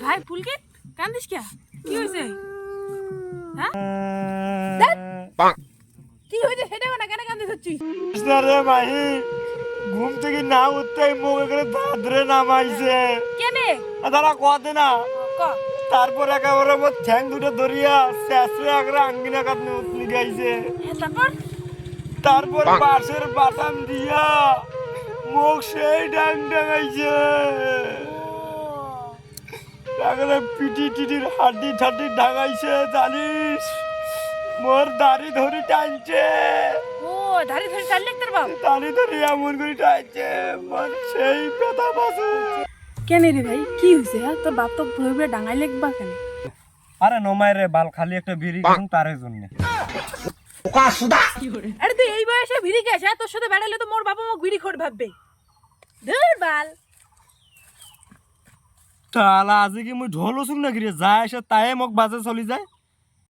ভাই পুলকিত কান্দিস কে? কি হয়েছে? হ্যাঁ কি হয়েছে সেটাও না, কেন কান্দিস হচ্ছিস? রে মাহি ঘুম থেকে না উঠতেই মুখে করে দাদরে নামাইছে। কেনে তারা কদে না ক তারপর একেবারে মোর ঠ্যাং দুটো ধরিয়া শেষে একরা আঙ্গিনা কাট উঠনি গাইছে। তারপর তারপর বাঁশের বাটাম দিয়া মুখ সেই ডাং ডাঙাইছে। একেবারে পিটি টিটির হাড্ডি ঠাড্ডি ঢাঙাইছে জানিস, মোর দাড়ি ধরি টানছে। ও ধারি ধরে চাললে তোর বাপ? দাড়ি ধরি এমন করে টানছে মোর সেই ব্যথা পাশে। কেনে রে ভাই কি হয়েছে? হ্যাঁ তোর বাপ তো ভয়ে ডাঙাই লাগবা কেন? আরে নমাই রে বাল খালি একটা বিড়ি খান তার জন্য। আরে তুই এই বয়সে ভিড়ি গেছ, তোর সাথে বেড়ালে তো মোর বাবা মোক ভিড়ি খোর ভাববে। ধুর বাল। তাহলে আজ কি মুই ঢোল শুন না গিরে যায় এসে তাই মোক বাজে চলি যায়।